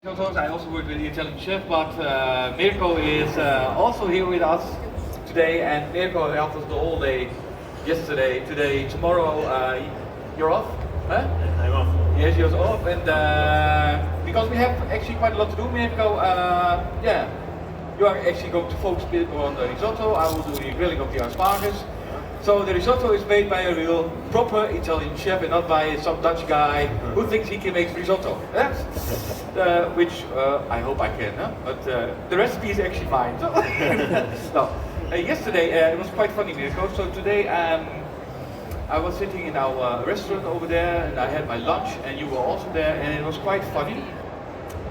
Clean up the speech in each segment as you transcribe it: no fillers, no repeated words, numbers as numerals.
Sometimes I also work with the Italian chef, but Mirko is also here with us today, and Mirko helped us the whole day, yesterday, today, tomorrow. You're off, huh? I'm off. Yes, you're off, and because we have actually quite a lot to do, Mirko. Yeah, you are actually going to focus a bit on the risotto. I will do the grilling of the asparagus. So the risotto is made by a real proper Italian chef and not by some Dutch guy who thinks he can make risotto. Which I hope I can, huh? But the recipe is actually mine. So no. Yesterday it was quite funny, Mirko. So today I was sitting in our restaurant over there and I had my lunch and you were also there and it was quite funny.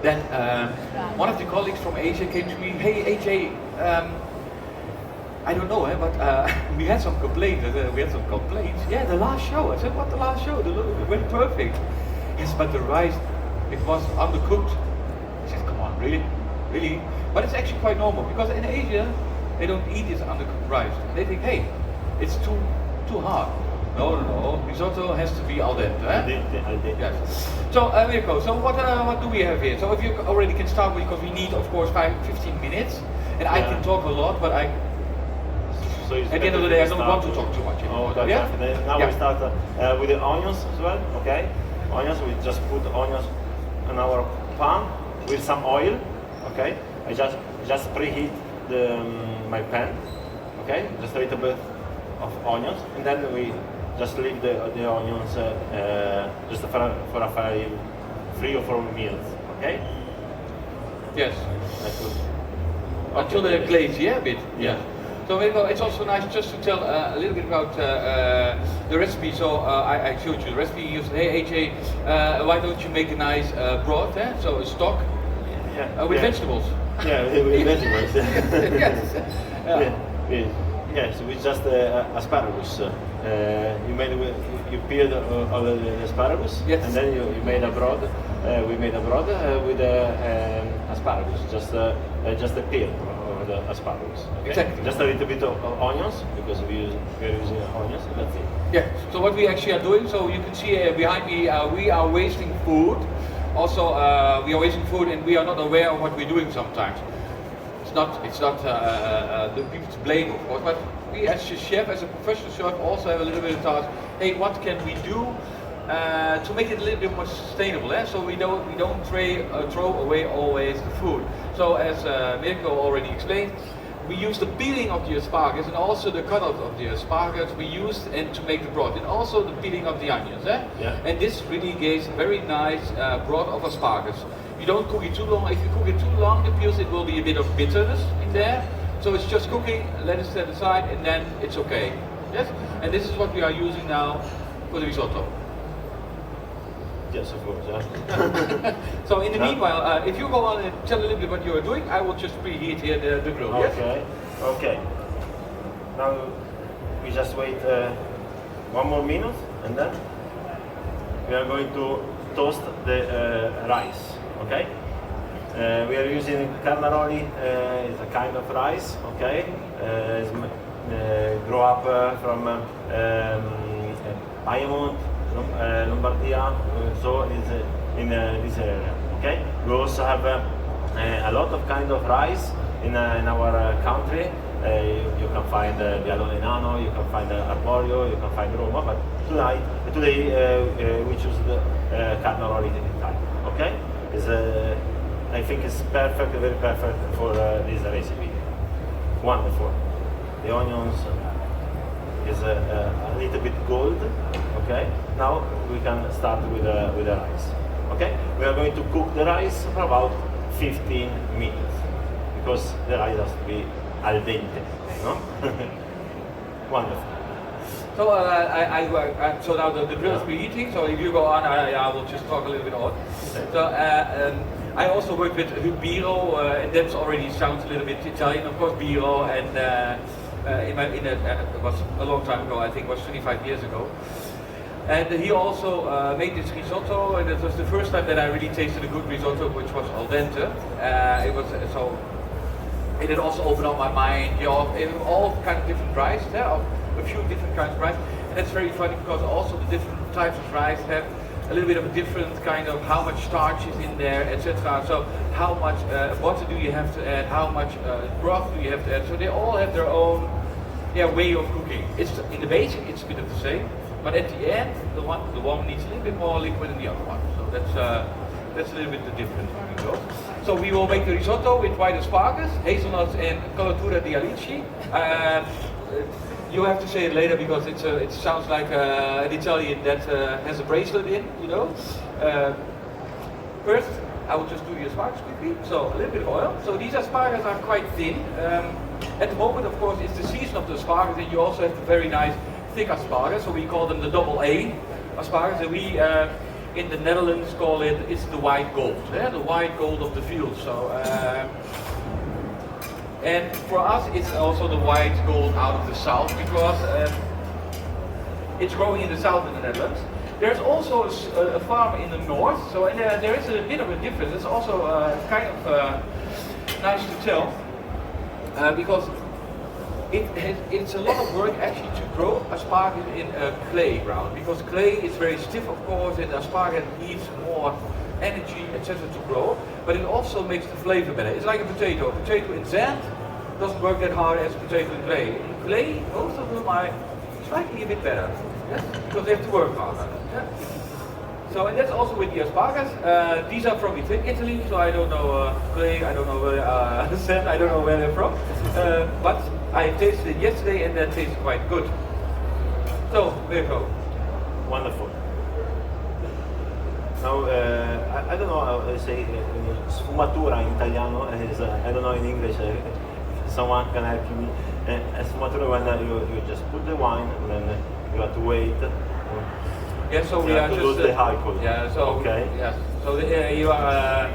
Then one of the colleagues from Asia came to me, hey AJ, I don't know, but we had some complaints. Yeah, the last show. I said, what the last show? It went perfect. Yes, but the rice, it was undercooked. I said, come on, really? Really? But it's actually quite normal because in Asia, they don't eat this undercooked rice. They think, hey, it's too hard. No. Risotto has to be al dente. Al dente. Yes. So, Mirko, so what do we have here? So if you already can start with, because we need, of course, 15 minutes. And I can talk a lot, but So at the end of the day, I don't want to talk too much anymore. Okay, yeah? Now we start with the onions as well, okay? Onions, we just put onions on our pan with some oil, okay? I just preheat my pan, okay? Just a little bit of onions, and then we just leave the onions just for 3 or 4 minutes, okay? Yes. That's good. Until Okay. they're glazed, yeah, a bit. Yeah. So Mirko, it's also nice just to tell a little bit about the recipe. So I showed you the recipe. You said, hey AJ, why don't you make a nice broth? So a stock with vegetables. Yeah, with vegetables. Yes. Yes, with just asparagus. You peeled all the asparagus, yes. and then you made a broth. We made a broth with asparagus, just a peel of the asparagus. Okay? Exactly. Just a little bit of onions because we are using onions. That's it. Yeah. So what we actually are doing, so you can see behind me, we are wasting food. Also, we are wasting food, and we are not aware of what we're doing sometimes. It's not the people to blame, of course, but we as a chef, as a professional chef, also have a little bit of task. Hey, what can we do to make it a little bit more sustainable? So we don't throw away always the food. So as Mirko already explained, we use the peeling of the asparagus and also the cutout of the asparagus we used and to make the broth, and also the peeling of the onions. Yeah. And this really gives very nice broth of asparagus. You don't cook it too long. If you cook it too long, the peels, it will be a bit of bitterness in there. So it's just cooking, let it set aside, and then it's okay. Yes? And this is what we are using now for the risotto. Yes, of course. Yeah. So in the meanwhile, if you go on and tell a little bit what you are doing, I will just preheat here the grill. Yes? Okay. Now we just wait 1 more minute, and then we are going to toast the rice. Okay. We are using carnaroli. It's a kind of rice. Okay. Grow up from Piedmont, Lombardia, so it's in this area. Okay. We also have a lot of kind of rice in our country. You can find Salone Nano, you can find Arborio, you can find Roma, but today we choose the carnaroli type. Okay. I think it's perfect, very perfect for this recipe. Wonderful. The onions is a little bit gold. Okay. Now we can start with the rice. Okay. We are going to cook the rice for about 15 minutes because the rice has to be al dente. No? Wonderful. So so now the grill is preheating. So if you go on, I will just talk a little bit on. So I also work with Biro, and that already sounds a little bit Italian, of course. Biro, and it was a long time ago. I think it was 25 years ago. And he also made this risotto, and it was the first time that I really tasted a good risotto, which was al dente. It was so. It also opened up my mind. All kind of different rice, a few different kinds of rice, and that's very funny because also the different types of rice have a little bit of a different kind of how much starch is in there, etc. So how much butter do you have to add, how much broth do you have to add. So they all have their own way of cooking. It's in the basic, it's a bit of the same, but at the end, the one needs a little bit more liquid than the other one. So that's a little bit the difference between those. So we will make the risotto with white asparagus, hazelnuts, and colatura di alici. You have to say it later because it sounds like an Italian that has a bracelet in, you know. First, I will just do the asparagus quickly. So a little bit of oil. So these asparagus are quite thin. At the moment, of course, it's the season of the asparagus, and you also have the very nice thick asparagus. So we call them the double A asparagus, and we in the Netherlands call it's the white gold, the white gold of the field. So. And for us, it's also the white gold out of the south because it's growing in the south in the Netherlands. There's also a farm in the north, so there is a bit of a difference. It's also kind of nice to tell because it's a lot of work actually to grow asparagus in a clay ground because clay is very stiff, of course, and asparagus needs more energy, etc. to grow, but it also makes the flavor better. It's like a potato. A potato in sand doesn't work that hard as a potato in clay. In clay, most of them are slightly a bit better, yes? Because they have to work harder. Yeah? So, and that's also with the asparagus. These are from Italy, so I don't know clay, I don't know where sand, I don't know where they're from. But I tasted it yesterday and that tastes quite good. So, there you go. Wonderful. Now, I don't know how to say sfumatura in Italiano is, I don't know in English, someone can help me. Sfumatura when you just put the wine and then you have to wait. Yeah, so we are to just lose the alcohol. Yeah, so okay. Yes, so you are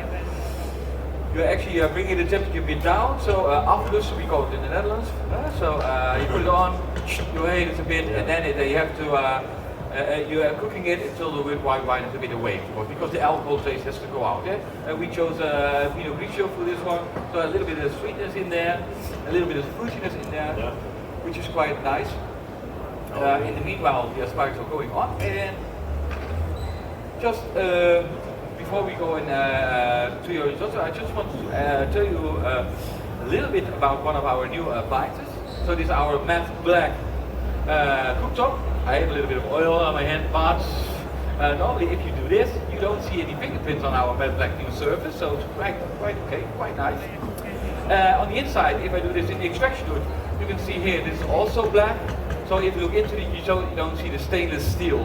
actually bringing the temperature a bit down. So afterwards we call it in the Netherlands. So you put it on, you heat it a bit, and then you have to. You are cooking it until the white wine is a bit away, of course, because the alcohol taste has to go out. Yeah? We chose Pinot Grigio for this one, so a little bit of sweetness in there, a little bit of fruitiness in there, which is quite nice. In the meanwhile, the asparagus are going on, and just before we go in to your risotto, I just want to tell you a little bit about one of our new appliances. So this is our matte black cooktop. I have a little bit of oil on my hand, but normally if you do this, you don't see any fingerprints on our matte black new surface, so it's quite okay, quite nice. On the inside, if I do this in the extraction hood, you can see here this is also black. So if you look into the risotto, you don't see the stainless steel.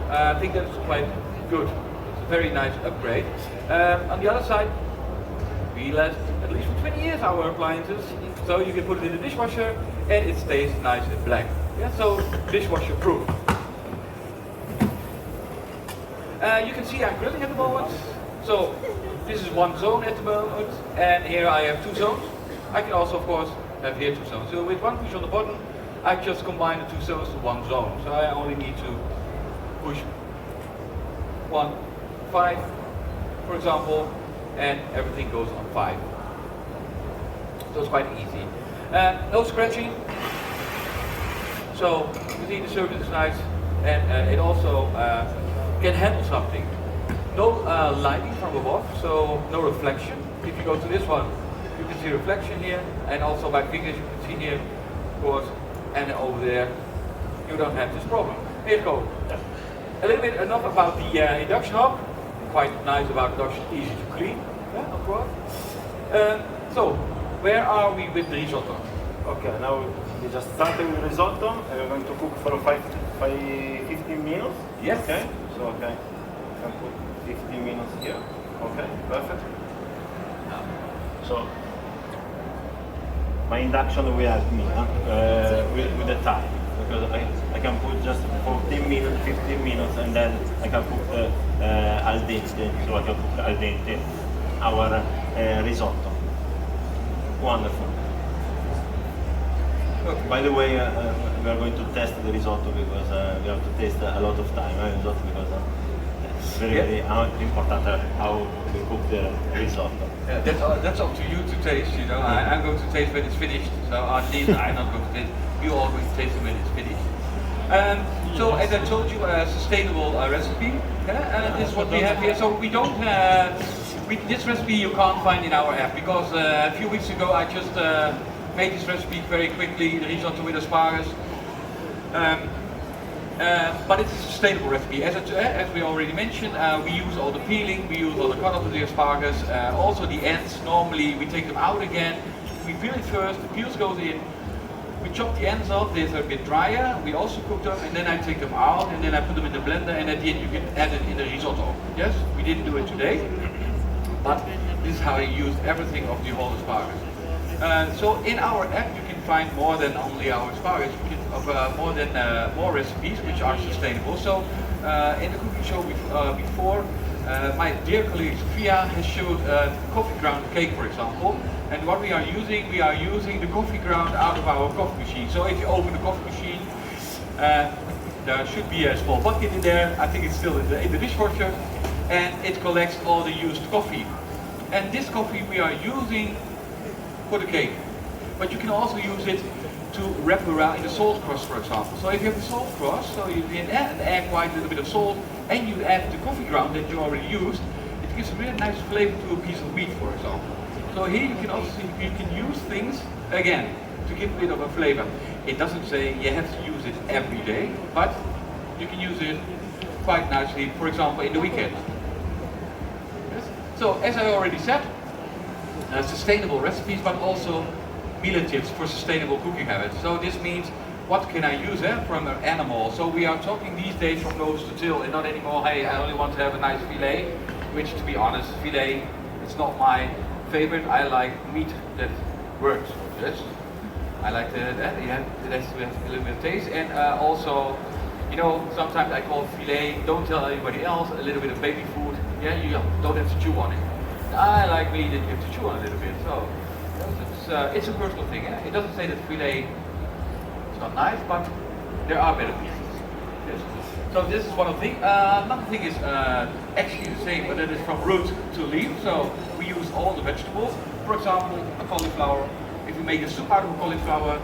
I think that's quite good. It's a very nice upgrade. On the other side, we last at least for 20 years our appliances, so you can put it in the dishwasher and it stays nice and black. Yeah, so dishwasher proof. You can see I'm grilling at the moment. So this is one zone at the moment, and here I have two zones. I can also, of course, have here two zones. So with one push on the button, I just combine the two zones to one zone. So I only need to push 1, 5, for example, and everything goes on 5. So it's quite easy. No scratching. So you see the surface is nice, and it also can handle something. No lighting from above, so no reflection. If you go to this one, you can see reflection here, and also by fingers you can see here, of course, and over there, you don't have this problem. Here you go. A little bit enough about the induction hob. Quite nice about induction, easy to clean, yeah, of course. So, where are we with the risotto? Okay, now we just started with risotto. We're going to cook for 15 minutes. Yes. Okay. So okay, I can put 15 minutes here. Okay, perfect. So my induction will help me with the time because I can put just 14 minutes, 15 minutes, and then I can cook al dente. So I can cook al dente our risotto. Wonderful. Okay. By the way, we are going to test the risotto because we have to taste a lot of time risotto because it's very important how we cook the risotto. Yeah, that's up to you to taste, you know. I'm going to taste when it's finished, so I'm not going to taste. You all going to taste it when it's finished. So as I told you, a sustainable recipe. This is what we have here. So we don't. This recipe you can't find in our app because a few weeks ago I just made this recipe very quickly, the risotto with asparagus. But it's a sustainable recipe. As we already mentioned, we use all the peeling, we use all the cut of the asparagus, also the ends. Normally we take them out again. We peel it first, the peels goes in. We chop the ends off, they're a bit drier. We also cook them, and then I take them out, and then I put them in the blender, and at the end you can add it in the risotto. Yes, we didn't do it today, but this is how I used everything of the whole asparagus. So in our app you can find more than only our asparagus. You can more recipes which are sustainable. So in the cooking show before, my dear colleague Sophia has showed coffee ground cake, for example. And what we are using the coffee ground out of our coffee machine. So if you open the coffee machine, there should be a small bucket in there. I think it's still in the dishwasher, and it collects all the used coffee. And this coffee we are using for the cake, but you can also use it to wrap around in the salt crust, for example. So if you have the salt crust, so you can add an egg white, a little bit of salt, and you add the coffee ground that you already used, it gives a really nice flavor to a piece of meat, for example. So here you can also see you can use things again to give a bit of a flavor. It doesn't say you have to use it every day, but you can use it quite nicely, for example, in the weekend. Yes? So as I already said, sustainable recipes, but also meal tips for sustainable cooking habits. So this means what can I use from an animal? So we are talking these days from nose to tail, and not anymore, hey, I only want to have a nice filet, which to be honest, filet is not my favorite. I like meat that works. Yes, I like that it has a little bit of taste, and also, you know, sometimes I call filet. Don't tell anybody else. A little bit of baby food. Yeah, you don't have to chew on it. I like meat that you have to chew on a little bit. So it's a personal thing. Eh? It doesn't say that filet is not nice, but there are better pieces. Yes. So this is one of the things. Another thing is actually the same, but it is from root to leaf. So we use all the vegetables. For example, a cauliflower. If we make a soup out of a cauliflower,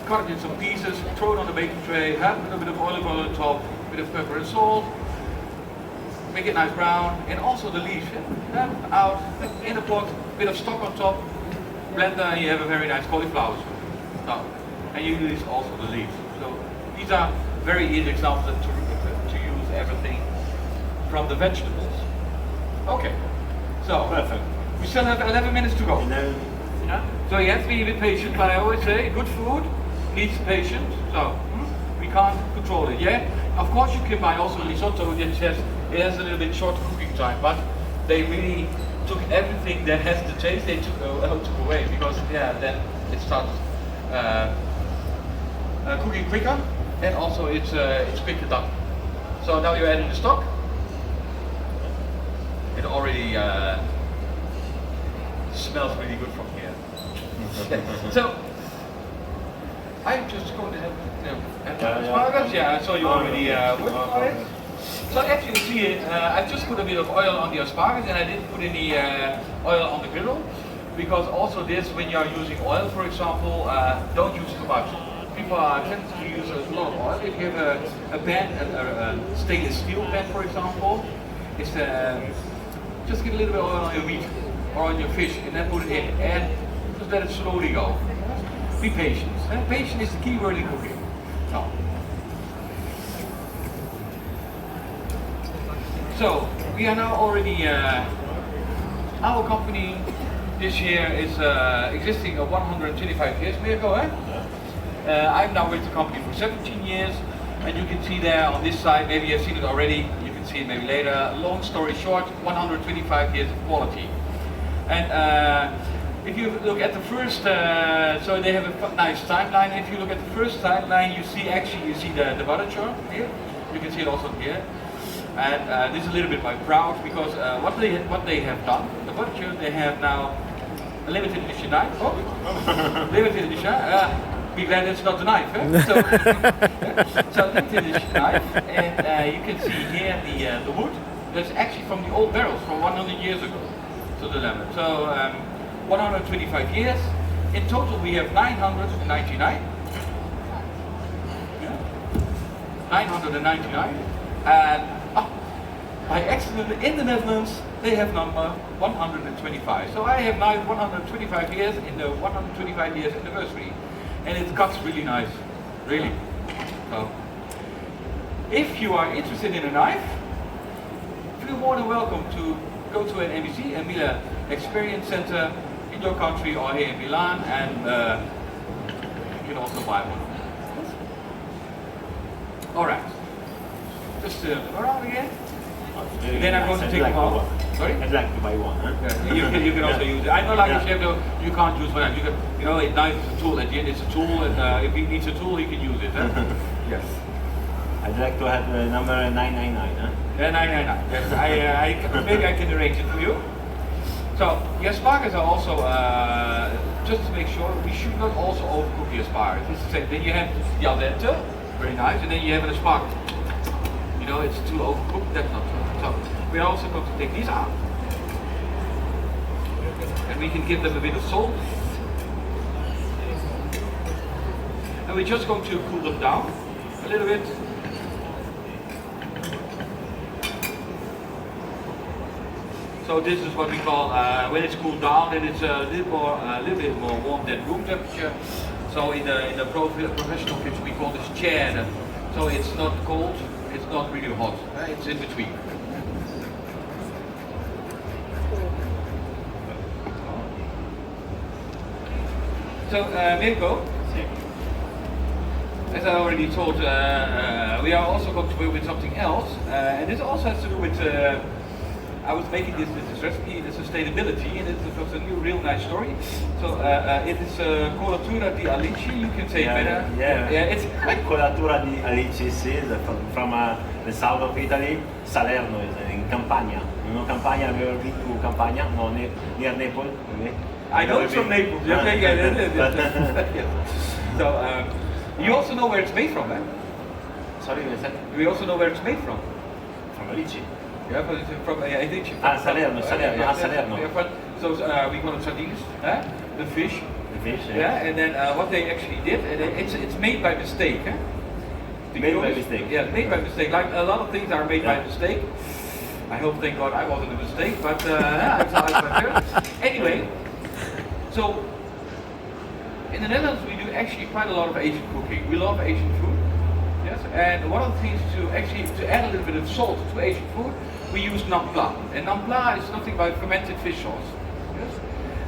cut it in some pieces, throw it on the baking tray, have a little bit of olive oil on top, a bit of pepper and salt, make it nice brown, and also the leaves. Out in a pot, a bit of stock on top, blender, and you have a very nice cauliflower soup. No. And you use also the leaves. So these are very easy examples to use everything from the vegetables. Okay. So Perfect. we still have 11 minutes to go. Yeah. So you have to be a bit patient, but I always say good food needs patience. So we can't control it. Yeah. Of course you can buy also risotto that it has a little bit short cooking time, but they really took everything that has the taste they took away, because then it starts cooking quicker, and also it's quicker done. So now you're adding the stock. It already smells really good from here. So I'm just going to have asparagus. Yeah, so you already worked on it. So as you can see, I just put a bit of oil on the asparagus, and I didn't put any oil on the griddle, because also this, when you are using oil, for example, don't use too much. People tend to use a lot of oil. If you have a pan, a stainless steel pan, for example, it's just get a little bit of oil on your meat or on your fish, and then put it in, and just let it slowly go. Be patient. Patience is the key word in cooking. So we are now already, our company this year is existing 125 years, Mirko, eh? I'm now with the company for 17 years, and you can see there on this side, maybe you've seen it already, you can see it maybe later. Long story short, 125 years of quality. And if you look at the first, so they have a nice timeline. If you look at the first timeline, you see the butter chart here. You can see it also here. And this is a little bit my proud, because what they have done, the butcher, they have now a limited edition knife. Oh, limited edition. Be glad it's not the knife. Eh? So limited edition knife, and you can see here the wood. That's actually from the old barrels from 100 years ago. So the lemon. So 125 years. In total, we have 999. 999, and by accident in the Netherlands they have number 125. So I have now 125 years in the 125 years anniversary, and it cuts really nice, really. So if you are interested in a knife, feel more than welcome to go to an MEC, a Miele Experience Center in your country or here in Milan, and you can also buy one. Alright, just look around again. Then I'm going to take them out. Sorry? I'd like to buy one. Huh? Yeah, you can also use it. I know, like you can't use one. A knife is a tool. At the end, it's a tool, and if he needs a tool, he can use it. Huh? Yes. I'd like to have number 999. Huh? Yeah, 999. Yes, maybe I can arrange it for you. So the asparagus are also just to make sure we should not also overcook the asparagus. It's the same. Then you have the al dente, very nice, and then you have an asparagus. You know, it's too overcooked. That's not true. So we're also going to take these out, and we can give them a bit of salt, and we're just going to cool them down a little bit. So this is what we call when it's cooled down, then it's a little bit more warm than room temperature. So in the professional kitchen we call this chair. So it's not cold, it's not really hot. It's in between. So Mirko, as I already told, we are also going to work with something else, and this also has to do with. I was making this recipe, the sustainability, and it was a real nice story. So it is colatura di alici. You can say better. Yeah. It's colatura di alici. Is from the south of Italy. Salerno is in Campania. You know Campania? Have you ever been to Campania? No, near Naples. I know it's from Naples. Yes. So you also know where it's made from, eh? Sorry, what is that? We also know where it's made from. From alici. Yeah, but it's from Salerno. Salerno. So we call it sardines, the fish. The fish. Yeah, and then what they actually did, it's made by mistake. Made by mistake. Yeah, made by mistake. Like a lot of things are made by mistake. I hope, thank God, I wasn't a mistake, but anyway. So in the Netherlands we do actually quite a lot of Asian cooking. We love Asian food. Yes, and one of the things to add a little bit of salt to Asian food, we use nampla. And nampla is nothing but fermented fish sauce. Yes,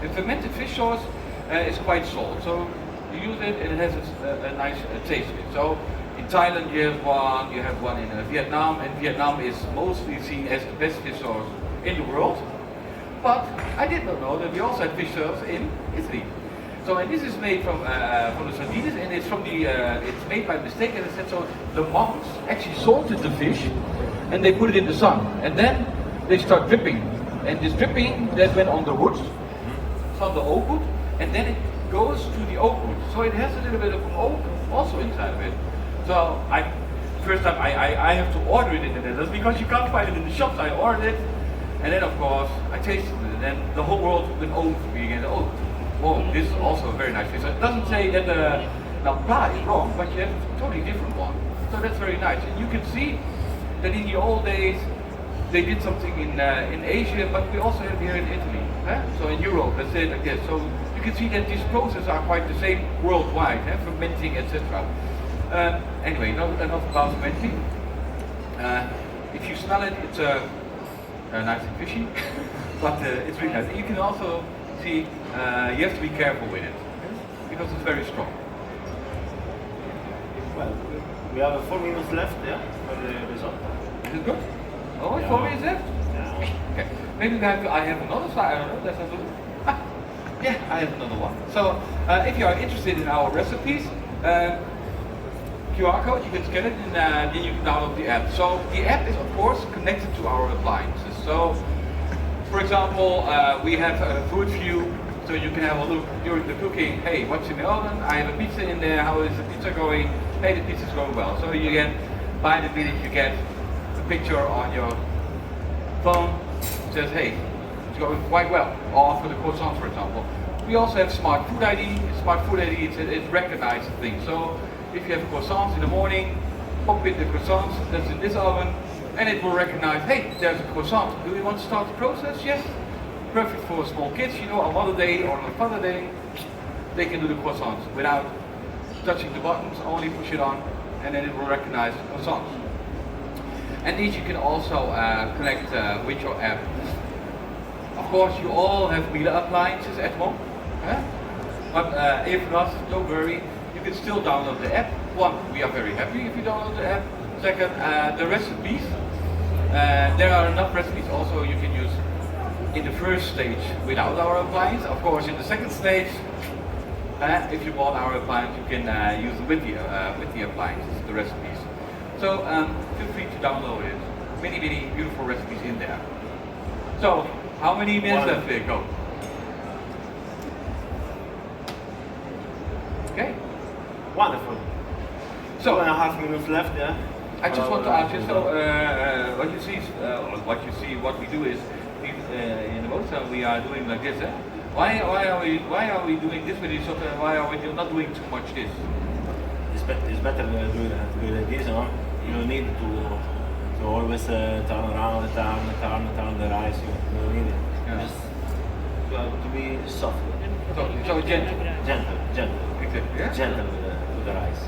and fermented fish sauce is quite salt, so you use it and it has a nice taste to it. So in Thailand you have one in Vietnam, and Vietnam is mostly seen as the best fish sauce in the world. But I did not know that we also had fish sauce in Italy. So, and this is made from the sardines, and it's it's made by mistake. And I said, so the monks actually salted the fish, and they put it in the sun, and then they start dripping, and this dripping that went on the wood, from the oak wood, and then it goes to the oak wood. So it has a little bit of oak also inside of it. So first time I have to order it in the Netherlands because you can't find it in the shops. I ordered it, and then of course I tasted it, and then the whole world went over for me again. Oh, this is also a very nice fish. So it doesn't say that the nampla is wrong, but you have a totally different one. So that's very nice. And you can see that in the old days they did something in Asia, but we also have here in Italy. So in Europe, let's say it like this. So you can see that these processes are quite the same worldwide, fermenting, etc. Anyway, enough about fermenting. If you smell it, it's nice and fishy, but it's really nice. You can also see you have to be careful with it because it's very strong. Well, we have 4 minutes left, for the risotto. Is it good? Oh, 4 minutes left? Yeah. Okay. Maybe I have another slide. I don't know. Let's have a look. Yeah, I have another one. So, if you are interested in our recipes, QR code, you can scan it, and then you can download the app. So the app is of course connected to our appliances. So, for example, we have a food view, so you can have a look during the cooking. Hey, what's in the oven? I have a pizza in there. How is the pizza going? Hey, the pizza's going well. So you get, by the minute, you get a picture on your phone. It says, hey, it's going quite well. Or for the croissants, for example. We also have Smart Food ID. Smart Food ID, it recognizes things. So if you have croissants in the morning, pop in the croissants, that's in this oven, and it will recognize, hey, there's a croissant. Do we want to start the process? Yes. Perfect for small kids, you know, on Mother Day or on Father Day, they can do the croissants without touching the buttons, only push it on, and then it will recognize croissants. And these you can also connect with your app. Of course, you all have Miele appliances at home, but if not, don't worry, you can still download the app. One, we are very happy if you download the app. Second, the recipes. There are enough recipes also you can use in the first stage without our appliance. Of course, in the second stage, if you bought our appliance, you can use it with the appliances, the recipes. So feel free to download it. Many beautiful recipes in there. So, how many minutes left there, go? Okay. Wonderful. So 2.5 minutes left, yeah. I just want to ask you. So what we do is in the most we are doing like this. Why are we doing this with each other? Why are we not doing too much this? It's better to do it like this, no? You don't need to always turn around, turn the rice. You don't need it. Yeah. Just you have to be soft. So gentle. Exactly. Yeah? Gentle with the rice.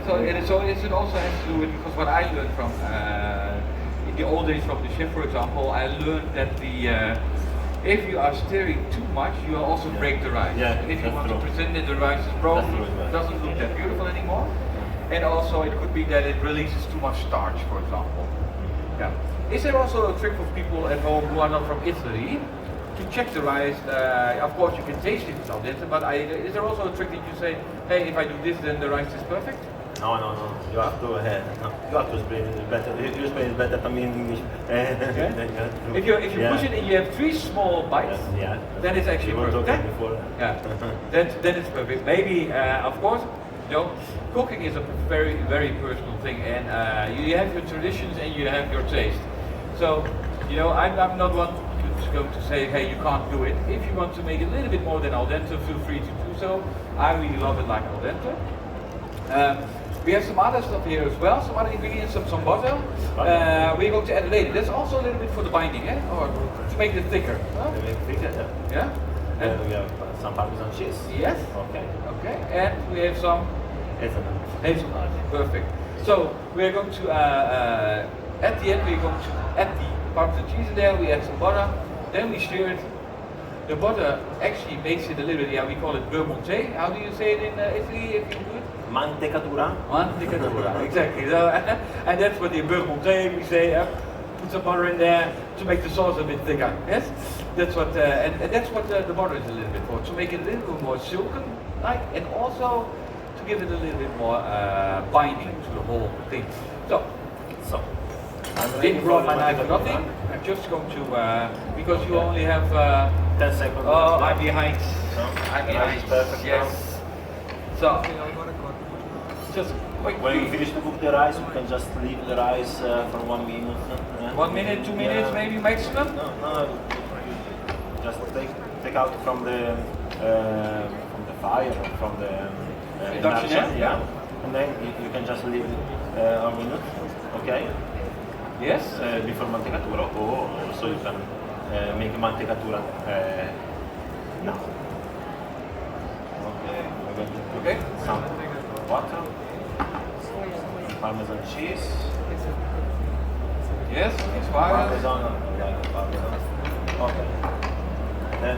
So it also has to do with, because what I learned from in the old days from the chef, for example, I learned that if you are stirring too much, you will also break the rice. Yeah, and if you want true. to present that the rice is broken, That's it doesn't look that beautiful anymore. And also it could be that it releases too much starch, for example. Yeah. Is there also a trick for people at home who are not from Italy to check the rice? Of course you can taste it al dente, but is there also a trick that you say, hey, if I do this, then the rice is perfect? No. You have to. You have to explain it better. You explain it better to me in English. If you push it and you have 3 small bites, then it's actually perfect. Before. Yeah, then it's perfect. Maybe, of course, cooking is a very personal thing, and you have your traditions and you have your taste. So, I'm not one who's going to say, hey, you can't do it. If you want to make it a little bit more than al dente, feel free to do so. I really love it like al dente. We have some other stuff here as well, some other ingredients, some butter. We're going to add later. That's also a little bit for the binding, or to make it thicker. Huh? To make it thicker, yeah. And we have some Parmesan cheese. Yes. Okay. And we have some hazelnut. Perfect. So we're going to at the end we're going to add the Parmesan cheese in there. We add some butter. Then we stir it. The butter actually makes it a little bit. We call it beurre monté. How do you say it in Italy if you do it? Mantecatura. Exactly. So, and that's what the beurre monté we say. Put some butter in there to make the sauce a bit thicker. Yes, that's what, and that's what the butter is a little bit for, to make it a little bit more silken-like, and also to give it a little bit more binding to the whole thing. So I didn't brought my knife or nothing. I'm just going to because you only have 10 seconds. Oh, I'm behind. I'm behind. Perfect. Yes. So. Just quick. When you finish to cook the rice, you can just leave the rice for 1 minute. 1 minute, 2 minutes, maybe maximum. No. Just take out from the fire or from the induction. Yeah. And then you can just leave it 1 minute. Okay. Yes. Before mantecatura, or so you can make mantecatura now. Okay. Some water. Parmesan cheese. Yes, it's fine. Parmesan. Okay. Then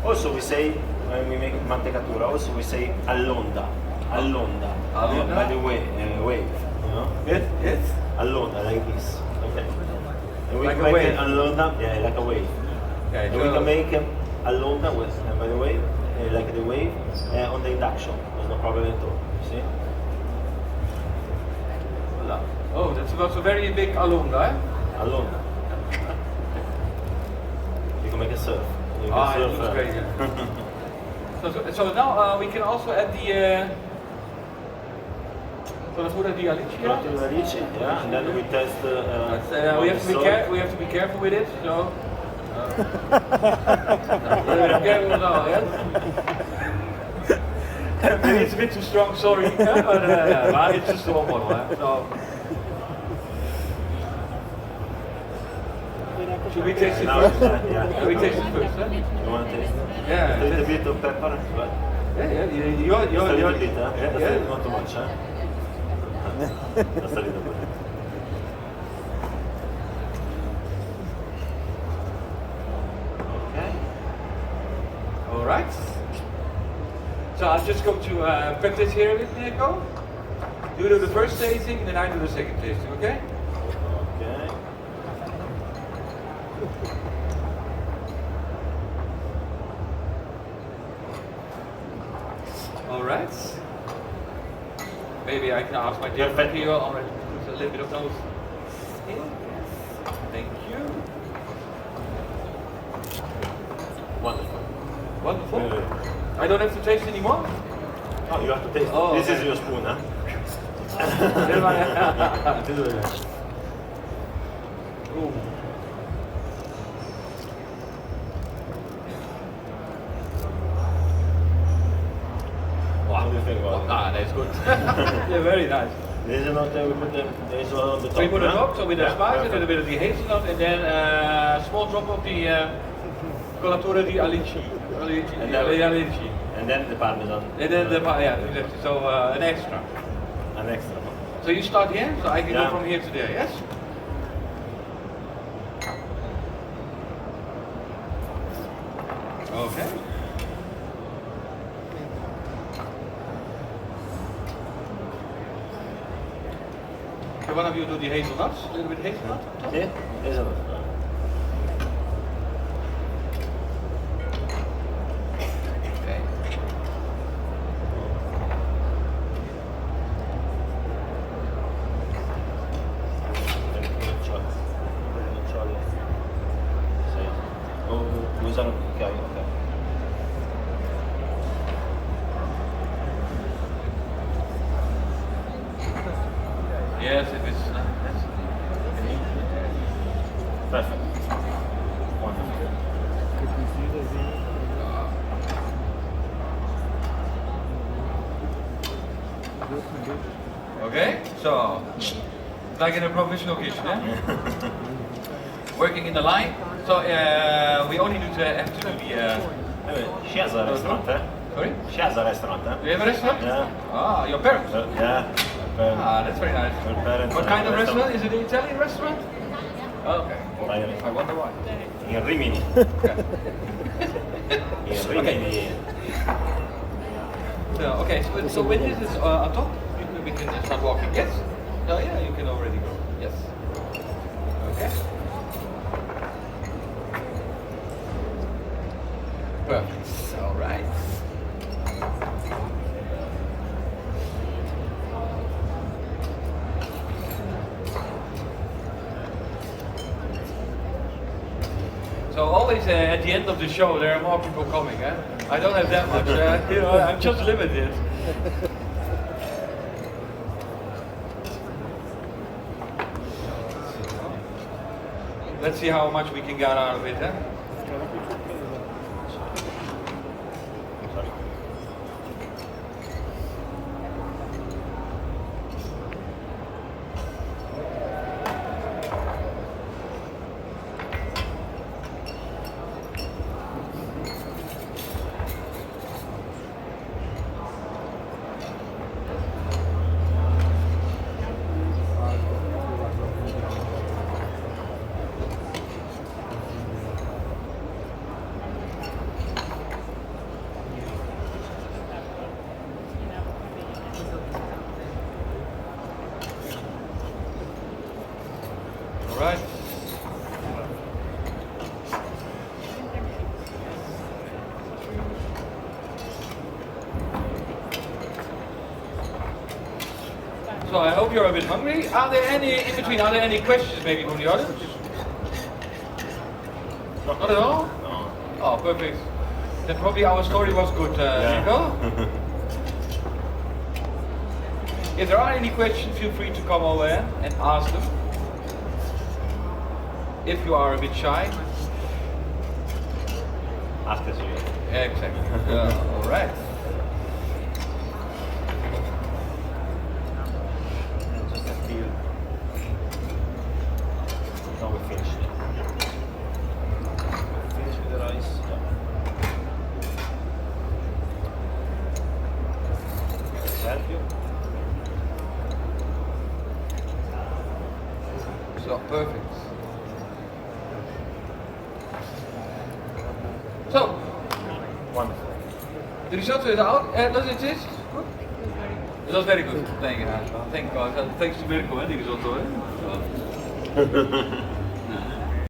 also we say when we make mantecatura, also we say allonda. By the way, wave. You know? Yes. Allonda, like this. Okay. And we like make a wave. allonda, like a wave. Okay, and we can make allonda with, by the way, like the wave on the induction. There's no problem at all. You see? Oh, that's a very big alonda, Allonda. You can make a surf. You can it surf, looks great. Yeah. So now we can also add the tortura di alici. Yeah, and then we test. We have to be careful with it. So. Careful now, yes. Maybe it's a bit too strong, sorry, but it's a small model. So. Should we taste it first? Yeah. We taste it first, huh? You want to taste? Yeah. A little bit of pepper, but Yeah. just a little bit, huh? Yeah. That's it, not too much, huh? Just a little bit. Okay. All right. So I'll just go to practice here with Nico. You do the first tasting, and then I do the second tasting, okay? Okay. All right. Maybe I can ask my dear friend here already to put a little bit of those in. Thank you. Wonderful. Wonderful. Yeah. I don't have to taste anymore? Oh, you have to taste. Oh, this okay. is your spoon, huh? Ooh. What do you think about it? Ah, that's good. Yeah, very nice. This is not, we put this one on the top. So you put it huh? up, so with the Yeah, spice, a perfect. little bit of the hazelnut, and then a small drop of the colatura di alici. Alici. And then the parmesan. And then yeah, exactly. So an extra. An extra one. So you start here, so I can Yeah. go from here to there, yes? Okay. So one of you do the hazelnuts, a little bit hazelnut on top? Yeah, this one. Okay. Yes, it is. That's Perfect. Wonderful. okay, so like in a professional kitchen, eh? Working in the line. So we only need to have to do the. She has a restaurant, eh? Sorry? She has a restaurant, eh? Do you have a restaurant? Yeah. Ah, your parents. Yeah. Ah, that's very nice. Her parents What have kind a of restaurant? Is it an Italian restaurant? Okay. Italian. I wonder why. In Rimini. In Rimini. Okay, so when this is on top, we can just start walking. Yes? Oh yeah, you can already go. Yes. Okay. Perfect. All right. So always at the end of the show there are more people coming. Eh? I don't have that much. You know, I'm just limited. Let's see how much we can get out of it. Eh? All right. So I hope you're a bit hungry. Are there any, in between, are there any questions maybe from the audience? Not at all? No. Oh, perfect. Then probably our story was good, Nico. If there are any questions, feel free to come over and ask them. If you are a bit shy. Ask us again. Yeah, exactly. All right. So perfect. So, Wonderful. the risotto is out. Does it taste good? It was very good. Thank you. Thank God. Thanks to Mirko, the risotto.